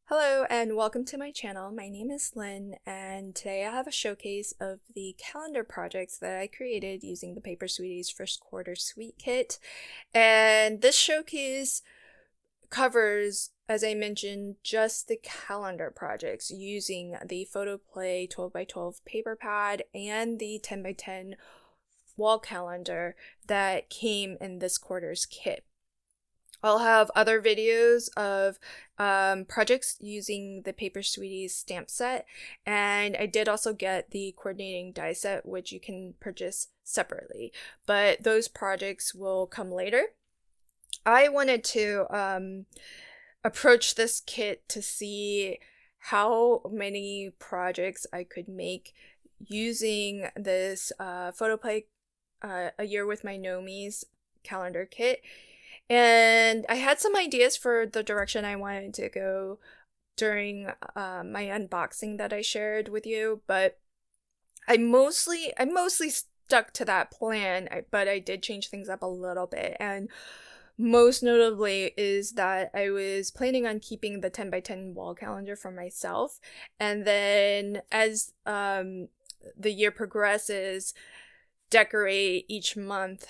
Hello and welcome to my channel. My name is Lynn and today I have a showcase of the calendar projects that I created using the Paper Sweeties first quarter sweet kit. And this showcase covers, as I mentioned, just the calendar projects using the PhotoPlay 12x12 paper pad and the 10x10 wall calendar that came in this quarter's kit. I'll have other videos of projects using the Paper Sweeties stamp set, and I did also get the coordinating die set, which you can purchase separately, but those projects will come later. I wanted to approach this kit to see how many projects I could make using this PhotoPlay A Year with My Gnomies calendar kit. And I had some ideas for the direction I wanted to go during my unboxing that I shared with you, but I mostly stuck to that plan, but I did change things up a little bit. And most notably is that I was planning on keeping the 10x10 wall calendar for myself, and then as the year progresses, decorate each month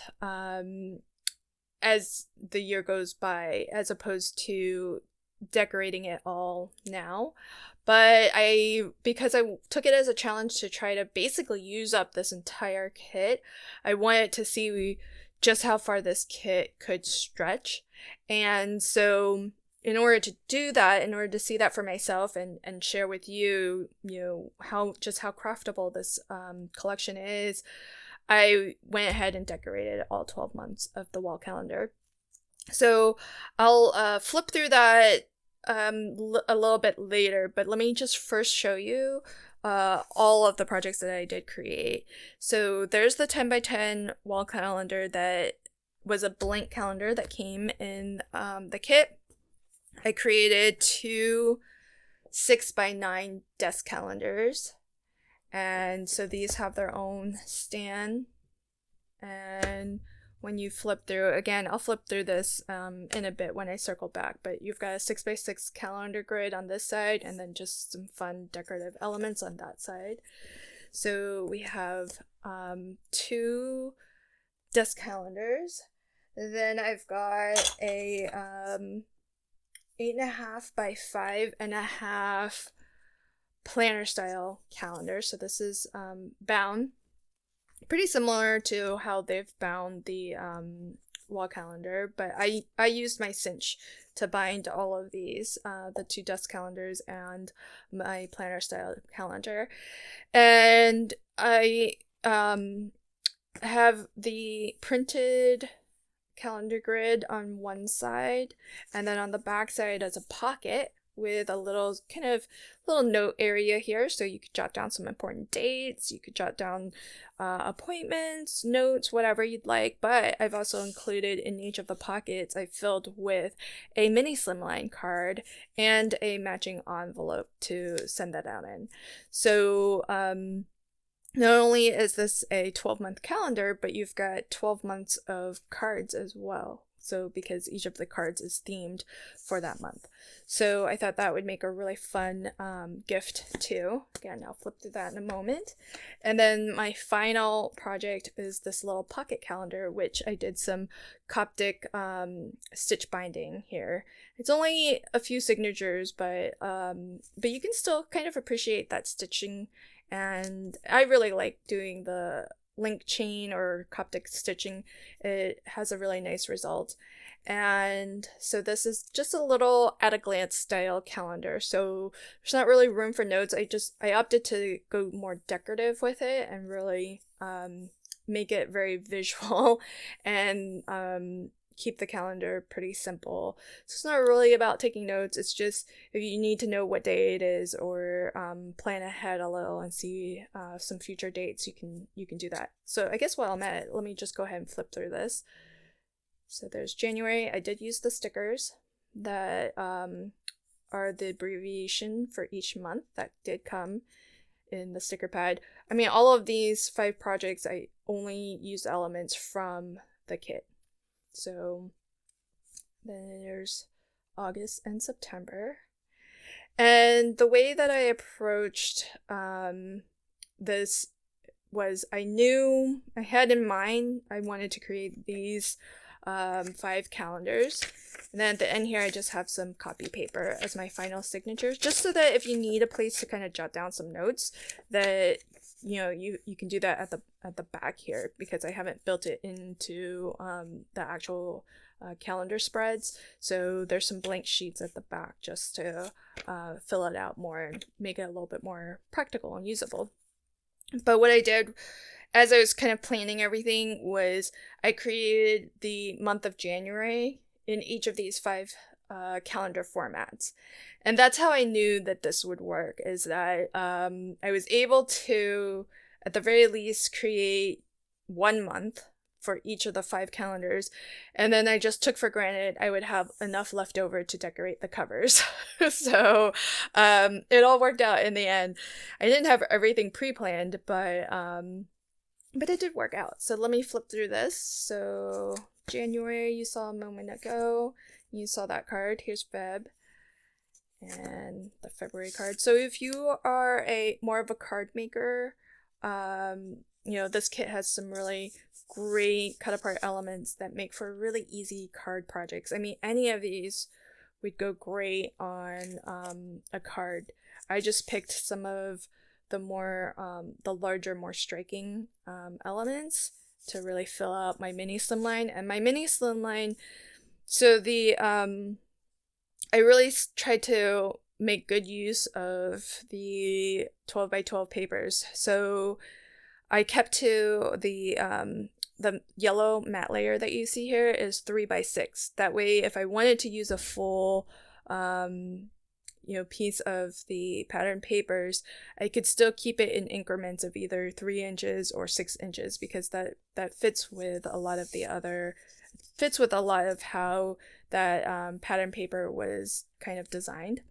as the year goes by, as opposed to decorating it all now. But because I took it as a challenge to try to basically use up this entire kit, I wanted to see just how far this kit could stretch. And so in order to do that, in order to see that for myself and share with you, how craftable this collection is, I went ahead and decorated all 12 months of the wall calendar. So I'll flip through that a little bit later, but let me just first show you all of the projects that I did create. So there's the 10x10 wall calendar that was a blank calendar that came in the kit. I created two 6x9 desk calendars. And so these have their own stand, and when you flip through, again, I'll flip through this in a bit when I circle back, but you've got a 6x6 calendar grid on this side and then just some fun decorative elements on that side. So we have two desk calendars. Then I've got a 8.5 by 5.5 planner style calendar. So this is bound pretty similar to how they've bound the wall calendar, but I used my cinch to bind all of these, the two desk calendars and my planner style calendar. And I have the printed calendar grid on one side, and then on the back side as a pocket with a little note area here, so you could jot down some important dates, you could jot down appointments, notes, whatever you'd like. But I've also included in each of the pockets, I filled with a mini Slimline card and a matching envelope to send that out in. So not only is this a 12-month calendar, but you've got 12 months of cards as well. So because each of the cards is themed for that month. So I thought that would make a really fun gift too. Again, I'll flip through that in a moment. And then my final project is this little pocket calendar, which I did some Coptic stitch binding here. It's only a few signatures, but you can still kind of appreciate that stitching. And I really like doing the link chain or Coptic stitching. It has a really nice result. And so this is just a little at a glance style calendar, so there's not really room for notes. I opted to go more decorative with it and really make it very visual and keep the calendar pretty simple. So it's not really about taking notes. It's just if you need to know what day it is or plan ahead a little and see some future dates, you can do that. So I guess while I'm at it, let me just go ahead and flip through this. So there's January. I did use the stickers that are the abbreviation for each month that did come in the sticker pad. I mean, all of these 5 projects, I only used elements from the kit. So then there's August and September. And the way that I approached this was I knew I had in mind I wanted to create these 5 calendars. And then at the end here, I just have some copy paper as my final signatures, just so that if you need a place to kind of jot down some notes, that you can do that at the back here, because I haven't built it into the actual calendar spreads. So there's some blank sheets at the back just to fill it out more and make it a little bit more practical and usable. But what I did as I was kind of planning everything was I created the month of January in each of these 5 calendar formats. And that's how I knew that this would work, is that I was able to, at the very least, create 1 month for each of the 5 calendars. And then I just took for granted I would have enough left over to decorate the covers. So it all worked out in the end. I didn't have everything pre-planned, but it did work out. So let me flip through this. So January, you saw a moment ago. You saw that card. Here's Feb. And the February card. So if you are more of a card maker, this kit has some really great cut apart elements that make for really easy card projects. I mean, any of these would go great on a card. I just picked some of the more the larger, more striking elements to really fill out my mini slimline. And my mini slimline, so the I really tried to make good use of the 12 by 12 papers. So I kept to the yellow matte layer that you see here is 3 by 6. That way, if I wanted to use a full piece of the pattern papers, I could still keep it in increments of either 3 inches or 6 inches, because that fits with a lot of how that pattern paper was kind of designed.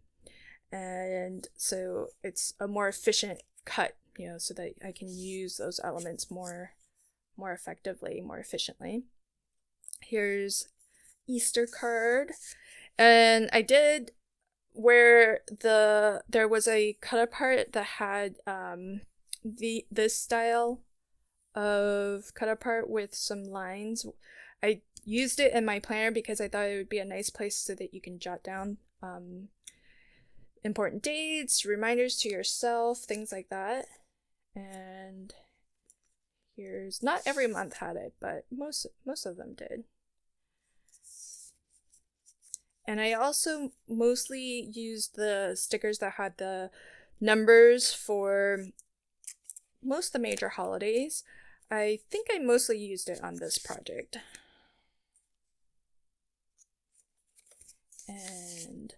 And so it's a more efficient cut, so that I can use those elements more effectively, more efficiently. Here's Easter card. And I did where there was a cut apart that had this style of cut apart with some lines. I used it in my planner because I thought it would be a nice place so that you can jot down important dates, reminders to yourself, things like that. And here's, not every month had it, but most of them did. And I also mostly used the stickers that had the numbers for most of the major holidays. I think I mostly used it on this project. And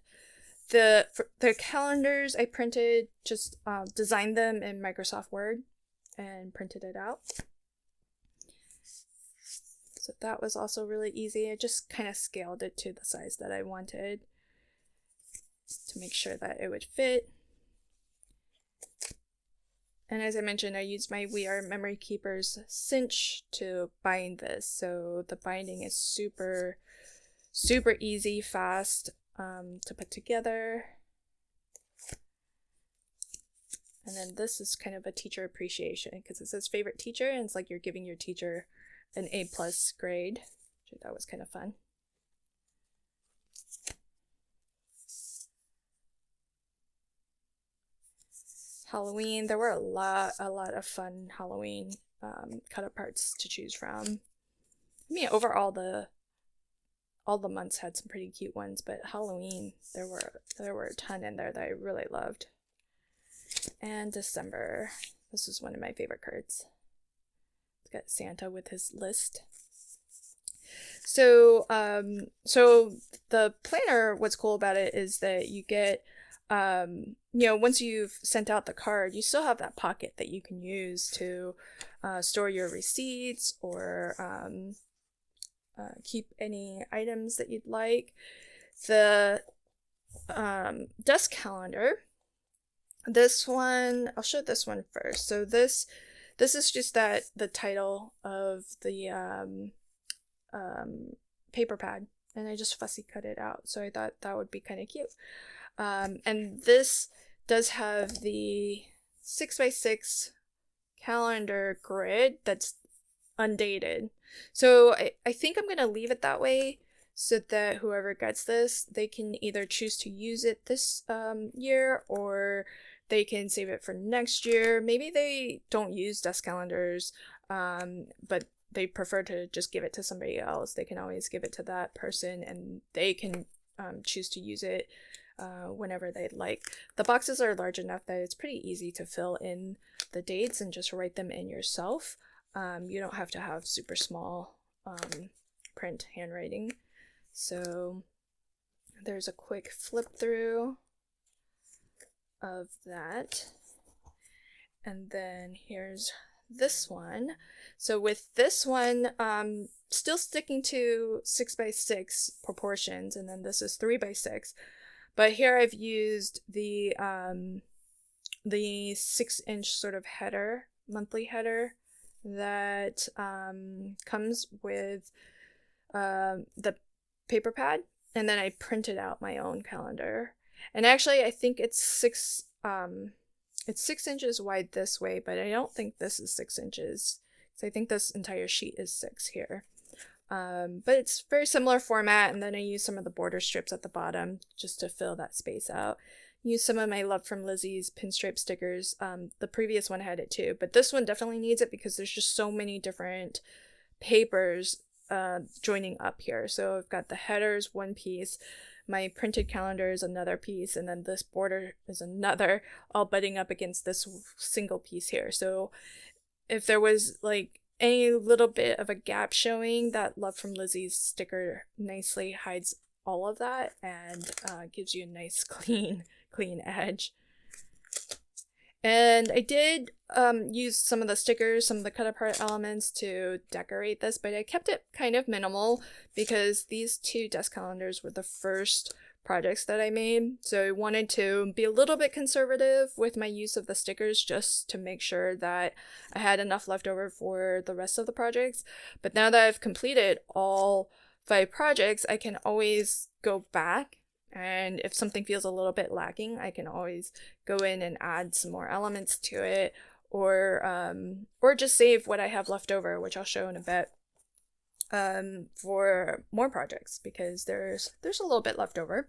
the calendars I printed, just designed them in Microsoft Word and printed it out. So that was also really easy. I just kind of scaled it to the size that I wanted to make sure that it would fit. And as I mentioned, I used my We Are Memory Keepers cinch to bind this. So the binding is super easy, fast to put together. And then this is kind of a teacher appreciation, because it says favorite teacher, and it's like you're giving your teacher an A+ grade, which I thought was kind of fun. Halloween, there were a lot of fun Halloween cut aparts to choose from. I mean, overall all the months had some pretty cute ones, but Halloween, there were a ton in there that I really loved. And December, this is one of my favorite cards. It's got Santa with his list. So the planner, what's cool about it is that you get, once you've sent out the card, you still have that pocket that you can use to store your receipts or keep any items that you'd like. The desk calendar, this one, I'll show this one first. So this is just the title of the paper pad, and I just fussy cut it out. So I thought that would be kind of cute. And this does have the 6x6 calendar grid that's undated. So I think I'm going to leave it that way so that whoever gets this, they can either choose to use it this year, or they can save it for next year. Maybe they don't use desk calendars, but they prefer to just give it to somebody else. They can always give it to that person, and they can choose to use it whenever they'd like. The boxes are large enough that it's pretty easy to fill in the dates and just write them in yourself. You don't have to have super small print handwriting. So there's a quick flip through of that. And then here's this one. So with this one, still sticking to 6x6 proportions, and then this is 3x6. But here I've used the 6-inch sort of header, monthly header, that comes with the paper pad, and then I printed out my own calendar. And actually, I think it's 6 inches wide this way, but I don't think this is 6 inches. So I think this entire sheet is 6 here. But it's very similar format, and then I use some of the border strips at the bottom just to fill that space out. Use some of my Love from Lizzie's pinstripe stickers. The previous one had it too, but this one definitely needs it because there's just so many different papers joining up here. So I've got the headers, one piece, my printed calendar is another piece, and then this border is another, all butting up against this single piece here. So if there was like any little bit of a gap showing, that Love from Lizzie's sticker nicely hides all of that and gives you a nice clean edge. And I did use some of the stickers, some of the cut apart elements to decorate this, but I kept it kind of minimal because these 2 desk calendars were the first projects that I made. So I wanted to be a little bit conservative with my use of the stickers just to make sure that I had enough left over for the rest of the projects. But now that I've completed all 5 projects, I can always go back, and if something feels a little bit lacking, I can always go in and add some more elements to it, or just save what I have left over, which I'll show in a bit, for more projects, because there's a little bit left over.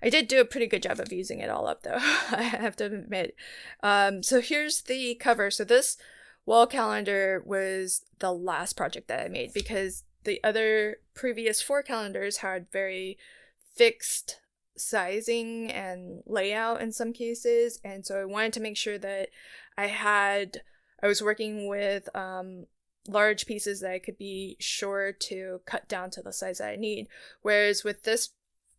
I did do a pretty good job of using it all up though, I have to admit. So here's the cover. So this wall calendar was the last project that I made because the other previous 4 calendars had very fixed sizing and layout in some cases, and so I wanted to make sure that I was working with large pieces that I could be sure to cut down to the size that I need. Whereas with this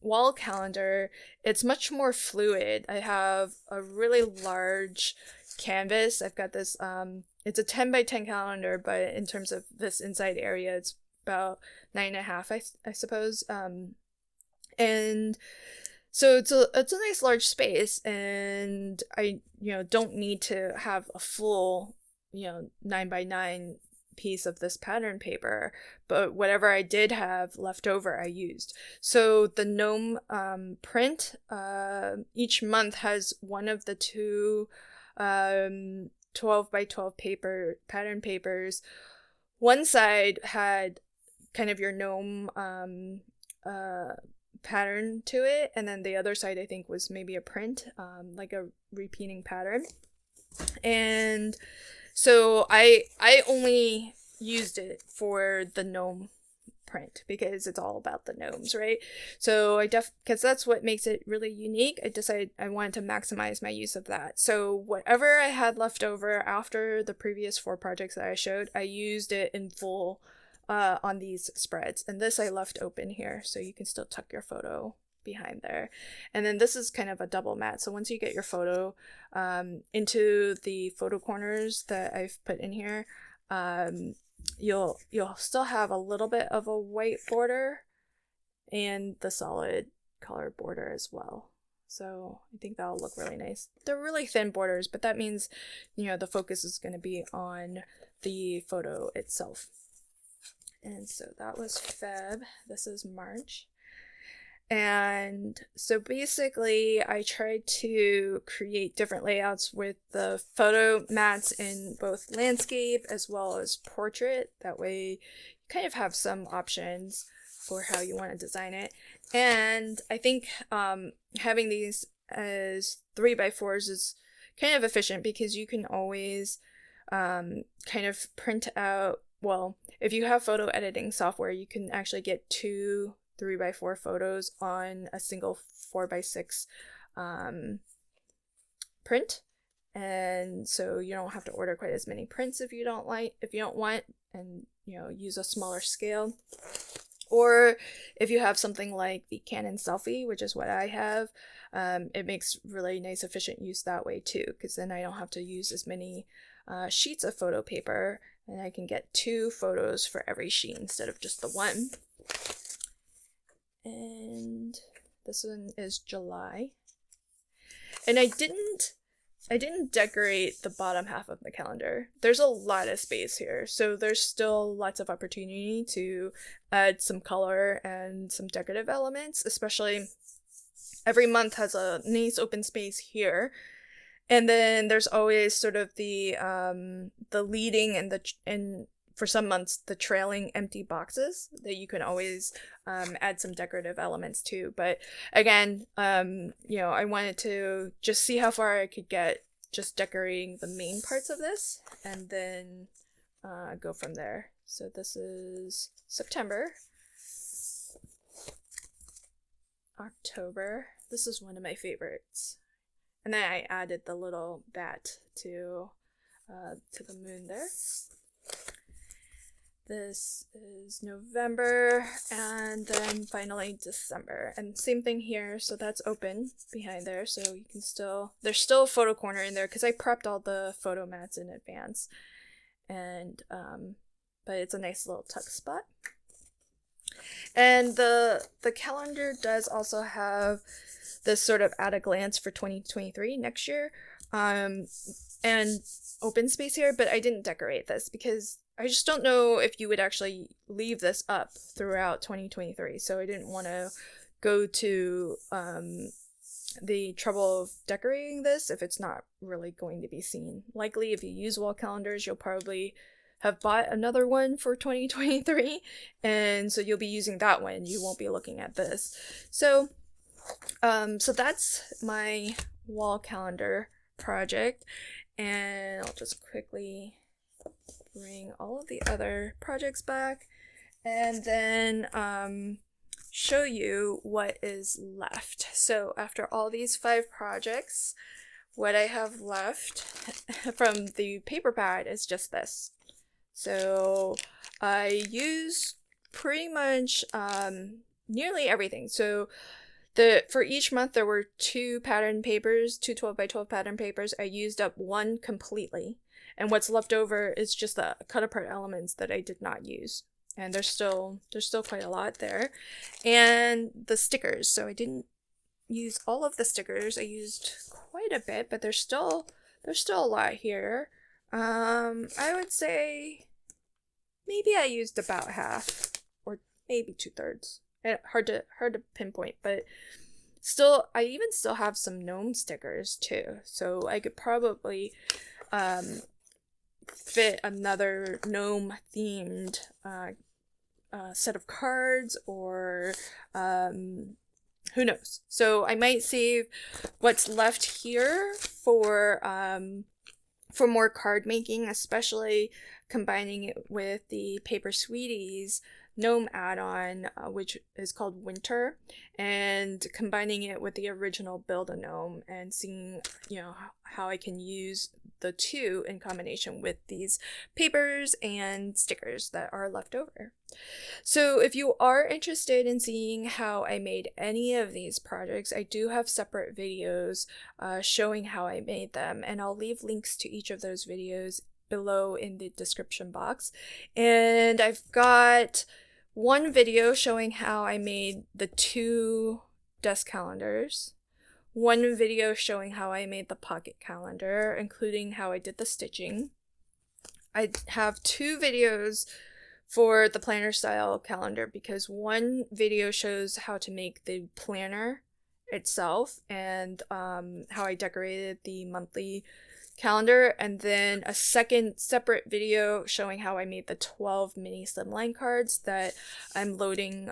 wall calendar, it's much more fluid. I have a really large canvas. I've got this, it's a 10 by 10 calendar, but in terms of this inside area, it's about 9.5, I suppose. And so it's a nice large space, and I don't need to have a full 9 by 9 piece of this pattern paper, but whatever I did have left over I used. So the Gnome print each month has one of the 2 12 by 12 pattern papers. One side had kind of your Gnome pattern to it, and then the other side I think was maybe a print, like a repeating pattern. And so I only used it for the Gnome print because it's all about the gnomes, right? So because that's what makes it really unique, I decided I wanted to maximize my use of that. So whatever I had left over after the previous 4 projects that I showed, I used it in full on these spreads. And this I left open here, so you can still tuck your photo behind there. And then this is kind of a double mat, so once you get your photo into the photo corners that I've put in here, you'll still have a little bit of a white border and the solid color border as well. So I think that'll look really nice. They're really thin borders, but that means the focus is going to be on the photo itself. And so that was Feb. This is March. And so basically I tried to create different layouts with the photo mats in both landscape as well as portrait. That way you kind of have some options for how you want to design it. And I think having these as 3x4s is kind of efficient because you can always kind of print out, well, if you have photo editing software, you can actually get 2 3x4 photos on a single 4x6 print, and so you don't have to order quite as many prints if you don't want, and use a smaller scale. Or if you have something like the Canon Selfie, which is what I have, it makes really nice efficient use that way too, because then I don't have to use as many sheets of photo paper, and I can get 2 photos for every sheet instead of just the one. And this one is July. And I didn't decorate the bottom half of the calendar. There's a lot of space here, so there's still lots of opportunity to add some color and some decorative elements, especially every month has a nice open space here. And then there's always sort of the leading and for some months the trailing empty boxes that you can always add some decorative elements to. But again, I wanted to just see how far I could get just decorating the main parts of this, and then go from there. So this is September. October. This is one of my favorites. And then I added the little bat to the moon there. This is November, and then finally December. And same thing here, so that's open behind there, so you can there's still a photo corner in there because I prepped all the photo mats in advance. And but it's a nice little tuck spot. And the calendar does also have this sort of at a glance for 2023 next year, and open space here, but I didn't decorate this because I just don't know if you would actually leave this up throughout 2023, so I didn't want to go to the trouble of decorating this if it's not really going to be seen. Likely, if you use wall calendars, you'll probably have bought another one for 2023, and so you'll be using that one. You won't be looking at this. So that's my wall calendar project, and I'll just quickly bring all of the other projects back and then show you what is left. So after all these 5 projects, what I have left from the paper pad is just this. So I use pretty much nearly everything. So for each month there were 2 pattern papers, 2 12x12 pattern papers. I used up 1 completely, and what's left over is just the cut apart elements that I did not use. And there's still quite a lot there. And the stickers, so I didn't use all of the stickers. I used quite a bit, but there's still a lot here. I would say maybe I used about half, or maybe 2/3. Hard to pinpoint, but still, I even still have some gnome stickers too, so I could probably fit another gnome themed set of cards, or who knows. So I might save what's left here for more card making, especially combining it with the Paper Sweeties gnome add-on, which is called Winter, and combining it with the original Build-A-Gnome and seeing how I can use the 2 in combination with these papers and stickers that are left over. So if you are interested in seeing how I made any of these projects, I do have separate videos showing how I made them, and I'll leave links to each of those videos below in the description box. And I've got one video showing how I made the 2 desk calendars, one video showing how I made the pocket calendar, including how I did the stitching. I have 2 videos for the planner style calendar, because one video shows how to make the planner itself and how I decorated the monthly calendar, and then a second separate video showing how I made the 12 mini Slimline cards that I'm loading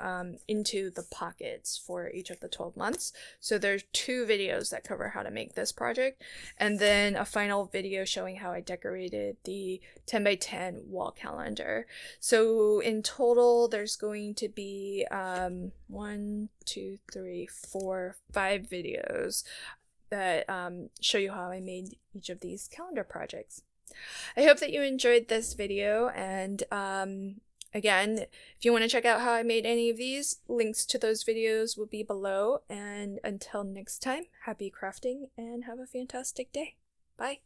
into the pockets for each of the 12 months. So there's 2 videos that cover how to make this project, and then a final video showing how I decorated the 10 by 10 wall calendar. So in total there's going to be 5 videos that show you how I made each of these calendar projects. I hope that you enjoyed this video, and again, if you want to check out how I made any of these, links to those videos will be below, and until next time, happy crafting and have a fantastic day. Bye!